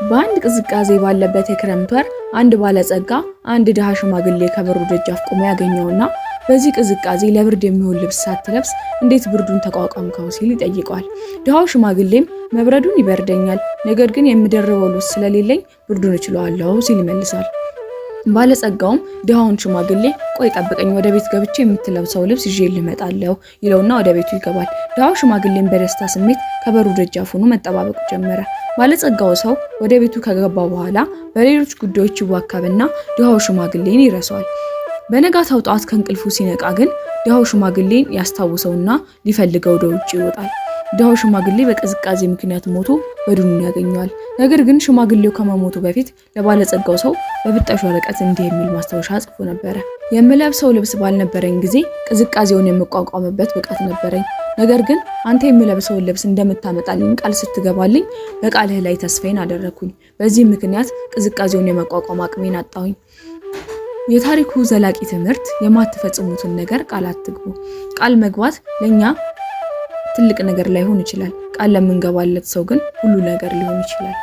በአንድ ቅዝቃዜ ባለበት የክረምት ወር አንድ ባለጸጋ አንድ ድሃ ሽማግሌ ከበሩ ደጃፍ ቆሞ ያገኘውና በዚህ ቅዝቃዜ ለብርድ የሚሆን ልብስ ሳትለብስ እንዴት ብርዱን ተቋቋምከው ሲል ይጠይቀዋል። ድሃው ሽማግሌም መብረዱን ይበርደኛል፣ ነገር ግን የምደርበው ልብስ ስለሌለኝ ብርዱን እችለዋለሁ ሲል ይመልሳል። ባለጸጋውም ድሃውን ሽማግሌ ቆይ ጠብቀኝ፣ ወደ ቤት ገብቼ የምትለብሰው ልብስ ይዤ ልመጣለሁ ይለውና ወደ ቤቱ ይገባል። ድሃው ሽማግሌም በደስታ ስሜት ከበሩ ደጃፍ ሆኖ መጠባበቅ ጀመረ። ባለጸጋው ሰው ወደ ቤቱ ከገባ በኋላ በሌሎች ጉዳዮች ይዋከብና ድሃው ሽማግሌን ይረሳዋል። በነጋታው ጧት ከእንቅልፉ ሲነቃ ግን ድሃው ሽማግሌን ያስታውሰውና ሊፈልገው ወደ ውጭ ይወጣል። ድሃው ሽማግሌ በቅዝቃዜ ምክንያት ሞቶ በድኑን ያገኘዋል። ነገር ግን ሽማግሌው ከመሞቱ በፊት ለባለጸጋው ሰው በብጣሽ ወረቀት እንዲህ የሚል ማስታወሻ ጽፎ ነበረ። የምለብሰው ልብስ ባልነበረኝ ጊዜ ቅዝቃዜውን የምቋቋምበት ብቃት ነበረኝ። ነገር ግን አንተ የምለብሰውን ልብስ እንደምታመጣልኝ ቃል ስትገባልኝ በቃልህ ላይ ተስፋዬን አደረኩኝ። በዚህ ምክንያት ቅዝቃዜውን የመቋቋም አቅሜን አጣሁኝ። የታሪኩ ዘላቂ ትምህርት የማትፈጽሙትን ነገር ቃል አትግቡ። ቃል መግባት ለኛ ትልቅ ነገር ላይሆን ይችላል። ቃል ለምንገባለት ሰው ግን ሁሉ ነገር ሊሆን ይችላል።